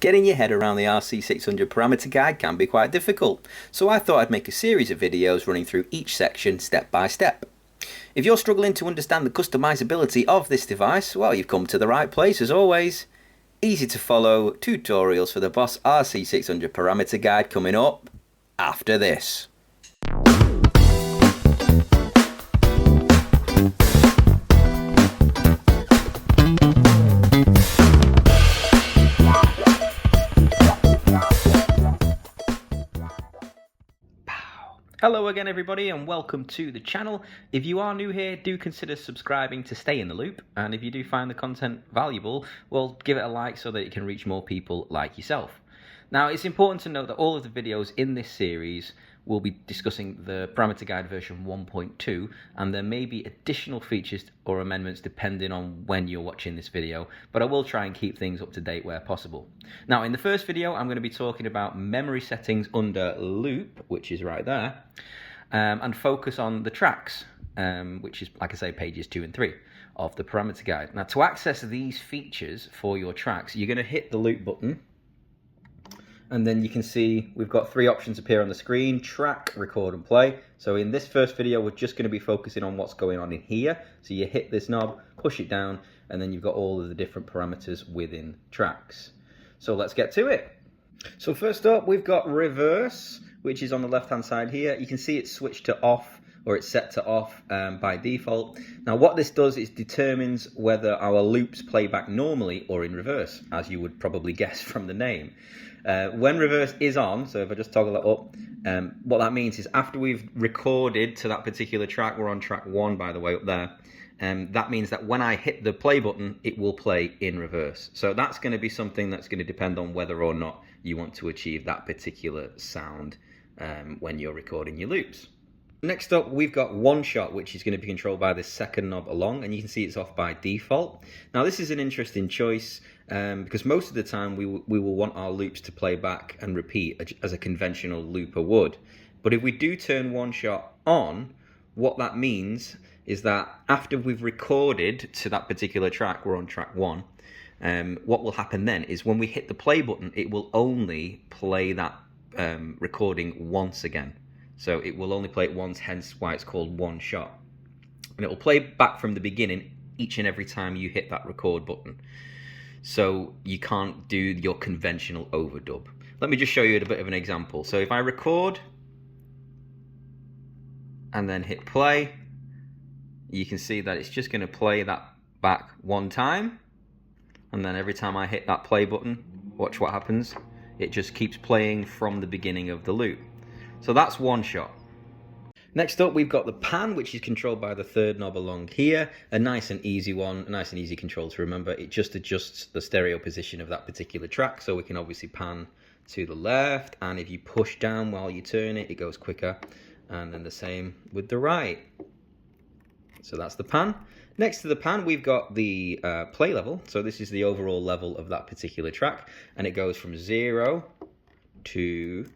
Getting your head around the RC-600 parameter guide can be quite difficult, so I thought I'd make a series of videos running through each section step by step. If you're struggling to understand the customizability of this device, well, you've come to the right place as always. Easy to follow tutorials for the Boss RC-600 parameter guide coming up after this. Hello again everybody and welcome to the channel. If you are new here, do consider subscribing to stay in the loop, and if you do find the content valuable, well, give it a like so that it can reach more people like yourself. Now, it's important to note that all of the videos in this series will be discussing the parameter guide version 1.2, and there may be additional features or amendments depending on when you're watching this video, but I will try and keep things up to date where possible. Now, in the first video, I'm going to be talking about memory settings under loop, which is right there, and focus on the tracks, which is, like I say, pages 2 and 3 of the parameter guide. Now, to access these features for your tracks, you're going to hit the loop button, and then you can see we've got 3 options appear on the screen: track, record and play. So in this first video, we're just going to be focusing on what's going on in here. So you hit this knob, push it down, and then you've got all of the different parameters within tracks. So let's get to it. So first up, we've got reverse, which is on the left hand side here. You can see it's switched to off, or it's set to off by default. Now what this does is determines whether our loops play back normally or in reverse, as you would probably guess from the name. When reverse is on, so if I just toggle that up, what that means is after we've recorded to that particular track, we're on track 1 by the way up there, that means that when I hit the play button, it will play in reverse. So that's going to be something that's going to depend on whether or not you want to achieve that particular sound when you're recording your loops. Next up, we've got one shot, which is going to be controlled by this second knob along, and you can see it's off by default. Now this is an interesting choice because most of the time we will want our loops to play back and repeat as a conventional looper would. But if we do turn one shot on, what that means is that after we've recorded to that particular track, we're on track 1, what will happen then is when we hit the play button, it will only play that recording once again. So it will only play it once, hence why it's called one shot. And it will play back from the beginning each and every time you hit that record button. So you can't do your conventional overdub. Let me just show you a bit of an example. So if I record and then hit play, you can see that it's just going to play that back one time. And then every time I hit that play button, watch what happens. It just keeps playing from the beginning of the loop. So that's one shot. Next up, we've got the pan, which is controlled by the third knob along here. A nice and easy one, a nice and easy control to remember. It just adjusts the stereo position of that particular track, so we can obviously pan to the left, and if you push down while you turn it, it goes quicker. And then the same with the right. So that's the pan. Next to the pan, we've got the play level. So this is the overall level of that particular track, and it goes from 0 to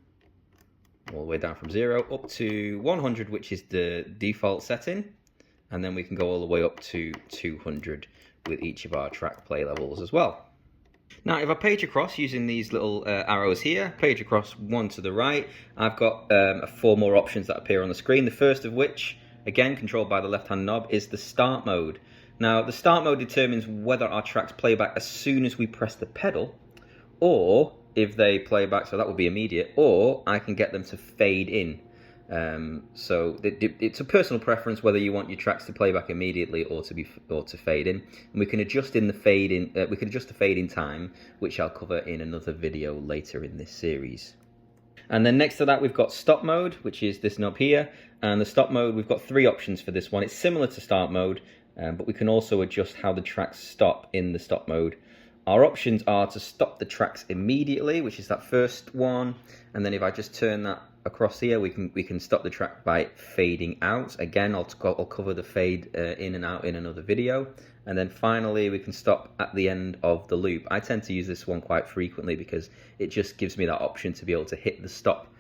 all the way down from 0 up to 100, which is the default setting, and then we can go all the way up to 200 with each of our track play levels as well. Now if I page across using these little arrows here, page across one to the right, I've got 4 more options that appear on the screen. The first of which, again controlled by the left hand knob, is the start mode. Now the start mode determines whether our tracks play back as soon as we press the pedal, or if they play back, so that would be immediate, or I can get them to fade in. So it's a personal preference whether you want your tracks to play back immediately or to fade in. And we can adjust in the fade in. We can adjust the fade in time, which I'll cover in another video later in this series. And then next to that, we've got stop mode, which is this knob here. And the stop mode, we've got 3 options for this one. It's similar to start mode, but we can also adjust how the tracks stop in the stop mode. Our options are to stop the tracks immediately, which is that first one, and then if I just turn that across here, we can stop the track by fading out. Again, I'll cover the fade in and out in another video. And then finally, we can stop at the end of the loop. I tend to use this one quite frequently because it just gives me that option to be able to hit the stop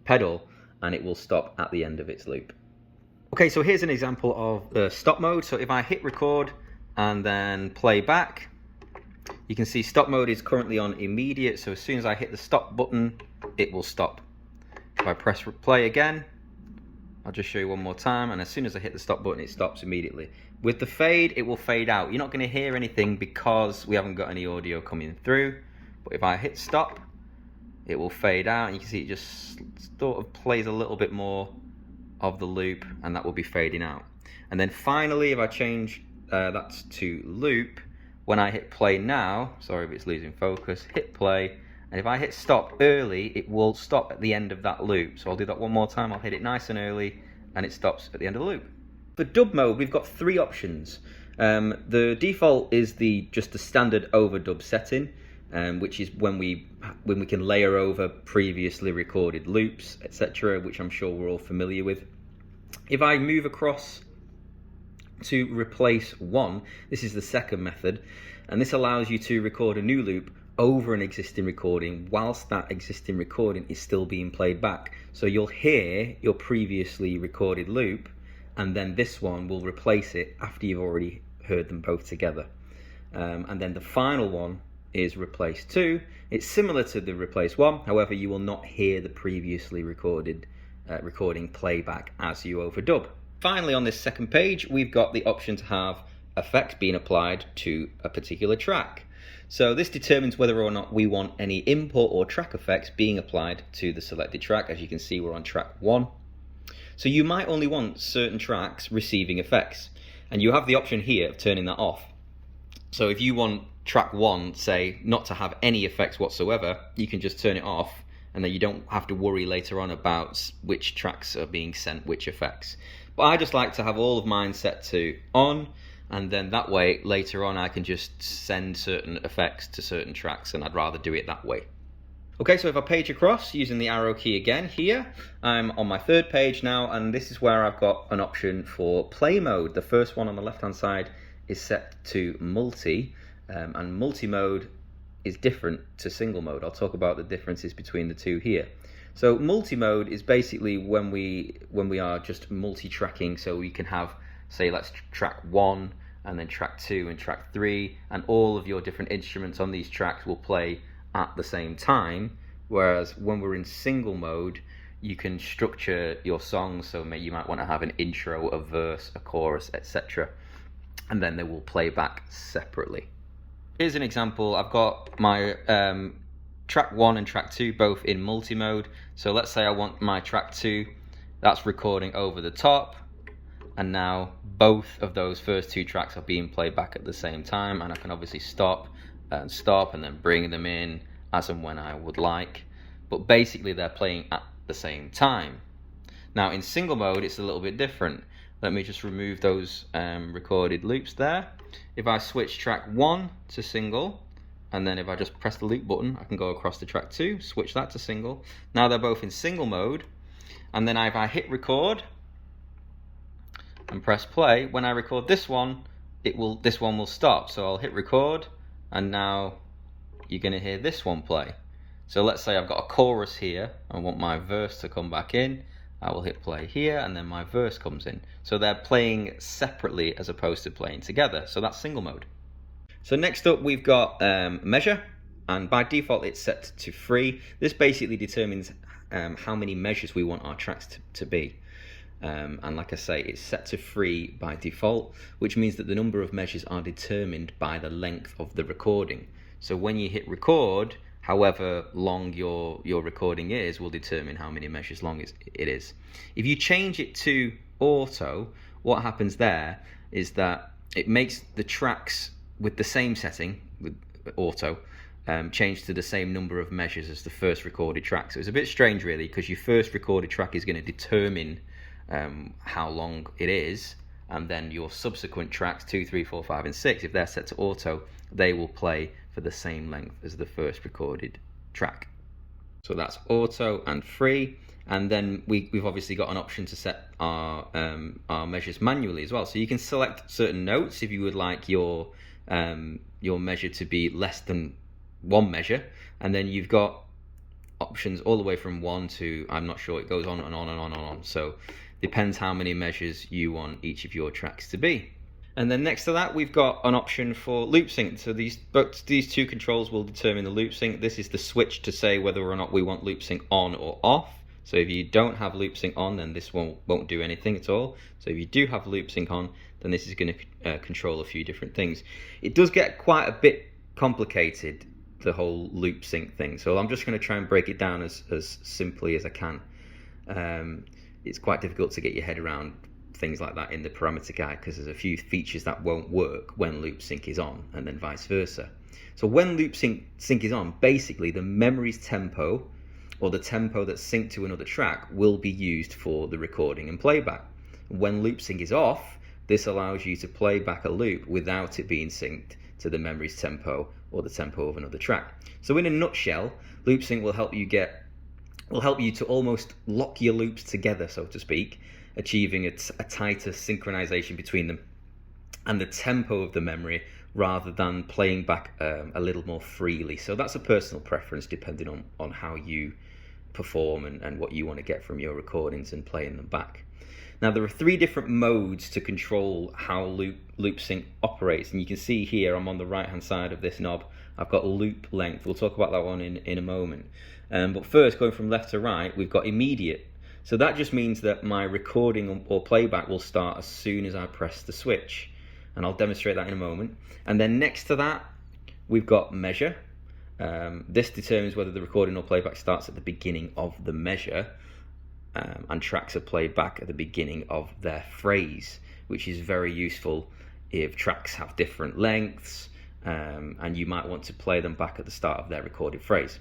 pedal, and it will stop at the end of its loop. Okay, so here's an example of stop mode. So if I hit record and then play back, You can see stop mode is currently on immediate, so as soon as I hit the stop button, it will stop. If I press play again, I'll just show you one more time, and as soon as I hit the stop button, it stops immediately. With the fade, it will fade out. You're not going to hear anything because we haven't got any audio coming through, but if I hit stop, it will fade out, and you can see it just sort of plays a little bit more of the loop, and that will be fading out. And then finally, if I change that to loop, when I hit play now, sorry if it's losing focus, hit play, and if I hit stop early, it will stop at the end of that loop. So I'll do that one more time. I'll hit it nice and early, and it stops at the end of the loop. For dub mode, we've got three options. The default is just the standard overdub setting, which is when we can layer over previously recorded loops, etc., which I'm sure we're all familiar with. If I move across to replace one, this is the second method, and this allows you to record a new loop over an existing recording whilst that existing recording is still being played back. So you'll hear your previously recorded loop, and then this one will replace it after you've already heard them both together. And then the final one is replace two. It's similar to the replace one, however you will not hear the previously recorded recording playback as you overdub. Finally, on this second page, we've got the option to have effects being applied to a particular track. So this determines whether or not we want any input or track effects being applied to the selected track. As you can see, we're on track 1. So you might only want certain tracks receiving effects, and you have the option here of turning that off. So if you want track 1, say, not to have any effects whatsoever, you can just turn it off, and then you don't have to worry later on about which tracks are being sent which effects. But I just like to have all of mine set to on, and then that way later on I can just send certain effects to certain tracks, and I'd rather do it that way. Okay, so if I page across using the arrow key again here, I'm on my third page now, and this is where I've got an option for play mode. The first one on the left hand side is set to multi, and multi mode is different to single mode. I'll talk about the differences between the two here. So multi-mode is basically when we are just multi-tracking, so we can have, say, let's track 1 and then track 2 and track 3, and all of your different instruments on these tracks will play at the same time. Whereas when we're in single mode, you can structure your songs, so you might want to have an intro, a verse, a chorus, etc., and then they will play back separately. Here's an example. I've got my track 1 and track 2 both in multi-mode. So let's say I want my track 2, that's recording over the top, and now both of those first two tracks are being played back at the same time, and I can obviously stop and then bring them in as and when I would like, but basically they're playing at the same time. Now in single mode it's a little bit different. Let me just remove those recorded loops there. If I switch track 1 to single, and then if I just press the loop button, I can go across to track 2, switch that to single. Now they're both in single mode, and then if I hit record and press play, when I record this one, this one will stop. So I'll hit record, and now you're going to hear this one play. So let's say I've got a chorus here, I want my verse to come back in, I will hit play here, and then my verse comes in. So they're playing separately as opposed to playing together. So that's single mode. So next up we've got measure, and by default it's set to 3. This basically determines how many measures we want our tracks to be. And like I say, it's set to 3 by default, which means that the number of measures are determined by the length of the recording. So when you hit record, however long your recording is will determine how many measures long it is. If you change it to auto, what happens there is that it makes the tracks with the same setting, with auto, change to the same number of measures as the first recorded track. So it's a bit strange really, because your first recorded track is going to determine how long it is, and then your subsequent tracks 2, 3, 4, 5 and 6, if they're set to auto, they will play for the same length as the first recorded track. So that's auto and free, and then we've obviously got an option to set our measures manually as well. So you can select certain notes if you would like your measure to be less than 1 measure, and then you've got options all the way from 1 to, I'm not sure, it goes on and on and on and on. So depends how many measures you want each of your tracks to be. And then next to that, we've got an option for loop sync. So these two controls will determine the loop sync. This is the switch to say whether or not we want loop sync on or off. So if you don't have loop sync on, then this won't do anything at all. So if you do have loop sync on, then this is going to control a few different things. It does get quite a bit complicated, the whole loop sync thing. So I'm just going to try and break it down as simply as I can. It's quite difficult to get your head around things like that in the parameter guide because there's a few features that won't work when loop sync is on, and then vice versa. So when loop sync is on, basically the memory's tempo, or the tempo that's synced to another track, will be used for the recording and playback. When loop sync is off, this allows you to play back a loop without it being synced to the memory's tempo or the tempo of another track. So in a nutshell, loop sync will help you to almost lock your loops together, so to speak, achieving a tighter synchronization between them and the tempo of the memory, rather than playing back a little more freely. So that's a personal preference depending on how you perform and what you want to get from your recordings and playing them back. Now there are 3 different modes to control how loop sync operates, and you can see here I'm on the right hand side of this knob. I've got loop length. We'll talk about that one in a moment. But first, going from left to right, we've got immediate. So that just means that my recording or playback will start as soon as I press the switch, and I'll demonstrate that in a moment. And then next to that, we've got measure. This determines whether the recording or playback starts at the beginning of the measure, and tracks are played back at the beginning of their phrase, which is very useful if tracks have different lengths, and you might want to play them back at the start of their recorded phrase.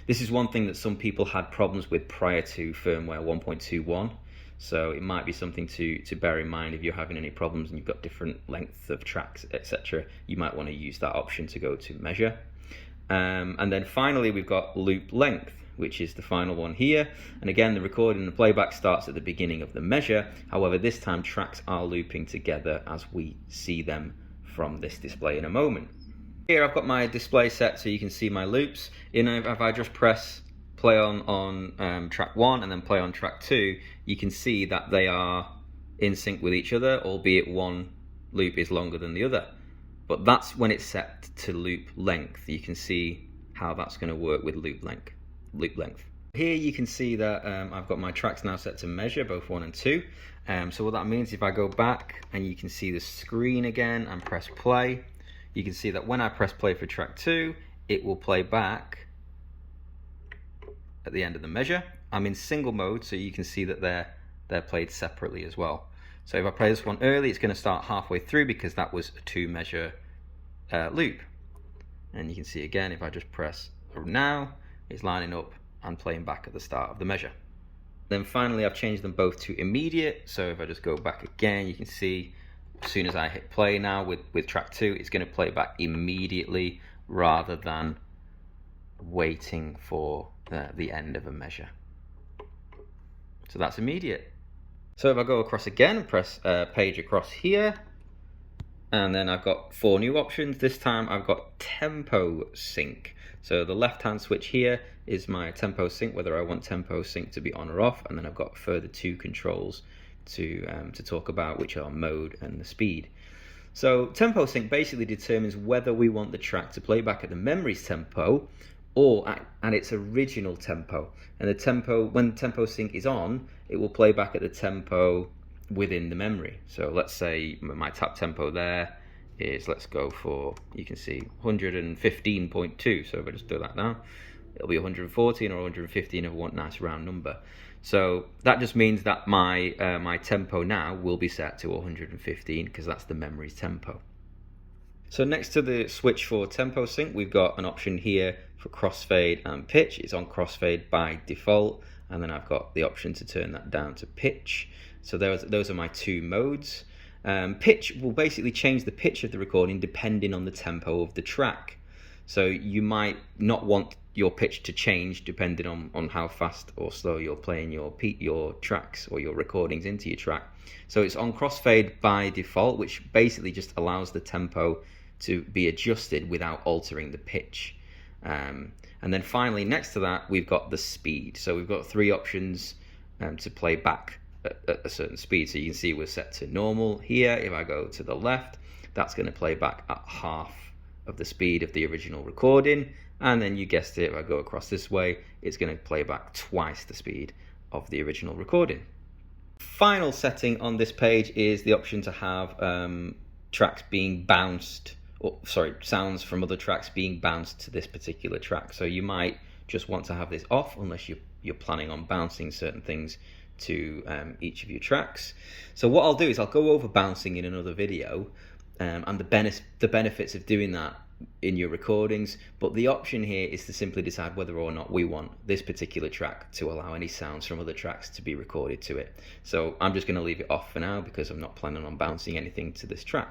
This is one thing that some people had problems with prior to firmware 1.21, so it might be something to bear in mind if you're having any problems and you've got different lengths of tracks, etc. You might want to use that option to go to measure. And then finally we've got loop length, which is the final one here. And again, the recording and the playback starts at the beginning of the measure. However, this time tracks are looping together as we see them from this display in a moment. Here I've got my display set so you can see my loops. If I just press play on track 1 and then play on track 2, you can see that they are in sync with each other, albeit one loop is longer than the other. But that's when it's set to loop length. You can see how that's going to work with loop length. Here you can see that I've got my tracks now set to measure, both 1 and 2. So what that means, if I go back and you can see the screen again and press play, you can see that when I press play for track 2, it will play back at the end of the measure. I'm in single mode, so you can see that they're played separately as well. So if I play this one early, it's going to start halfway through because that was a 2 measure loop. And you can see again, if I just press now, it's lining up and playing back at the start of the measure. Then finally, I've changed them both to immediate. So if I just go back again, you can see as soon as I hit play now with track 2, it's going to play back immediately rather than waiting for the end of a measure. So that's immediate. So if I go across again and press page across here, and then I've got 4 new options. This time I've got tempo sync. So the left hand switch here is my tempo sync, whether I want tempo sync to be on or off, and then I've got further 2 controls to talk about, which are mode and the speed. So tempo sync basically determines whether we want the track to play back at the memory's tempo or at its original tempo. And the tempo, when tempo sync is on, it will play back at the tempo within the memory. So let's say my tap tempo there is, let's go for, you can see 115.2. So if I just do that now, it'll be 114 or 115 if I want a nice round number. So that just means that my tempo now will be set to 115 because that's the memory's tempo. So next to the switch for tempo sync, we've got an option here for crossfade and pitch. It's on crossfade by default, and then I've got the option to turn that down to pitch. So those are my 2 modes. Pitch will basically change the pitch of the recording depending on the tempo of the track. So you might not want your pitch to change depending on how fast or slow you're playing your tracks or your recordings into your track. So it's on crossfade by default, which basically just allows the tempo to be adjusted without altering the pitch. And then finally, next to that, we've got the speed. So we've got 3 options to play back at a certain speed. So you can see we're set to normal here. If I go to the left, that's going to play back at half of the speed of the original recording. And then you guessed it, if I go across this way, it's going to play back twice the speed of the original recording. Final setting on this page is the option to have tracks being bounced, or sorry, sounds from other tracks being bounced to this particular track. So you might just want to have this off unless you're planning on bouncing certain things to each of your tracks. So what I'll do is I'll go over bouncing in another video and the benefits of doing that in your recordings, but the option here is to simply decide whether or not we want this particular track to allow any sounds from other tracks to be recorded to it. So I'm just going to leave it off for now because I'm not planning on bouncing anything to this track.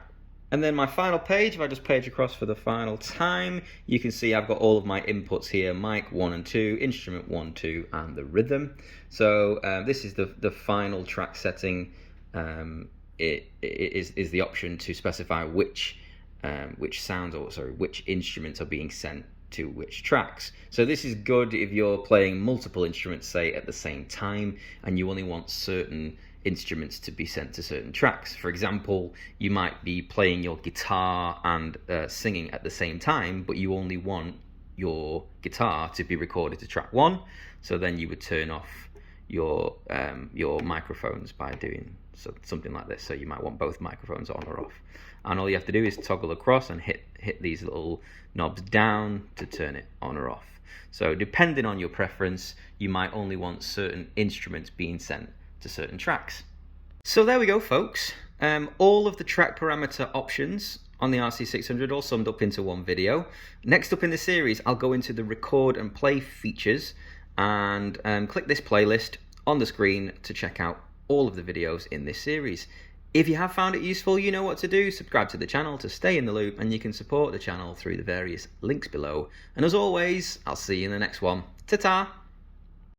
And then my final page, if I just page across for the final time, you can see I've got all of my inputs here: mic 1 and 2, instrument 1, 2, and the rhythm. So this is the final track setting. It is the option to specify which sounds, or sorry, which instruments are being sent to which tracks. So this is good if you're playing multiple instruments, say, at the same time, and you only want certain instruments to be sent to certain tracks. For example, you might be playing your guitar and singing at the same time, but you only want your guitar to be recorded to track 1. So then you would turn off your microphones by doing something like this. So you might want both microphones on or off, and all you have to do is toggle across and hit these little knobs down to turn it on or off. So depending on your preference, you might only want certain instruments being sent to certain tracks. So there we go, folks. All of the track parameter options on the RC-600 all summed up into one video. Next up in the series, I'll go into the record and play features, and click this playlist on the screen to check out all of the videos in this series. If you have found it useful, you know what to do. Subscribe to the channel to stay in the loop, and you can support the channel through the various links below. And as always, I'll see you in the next one. Ta-ta!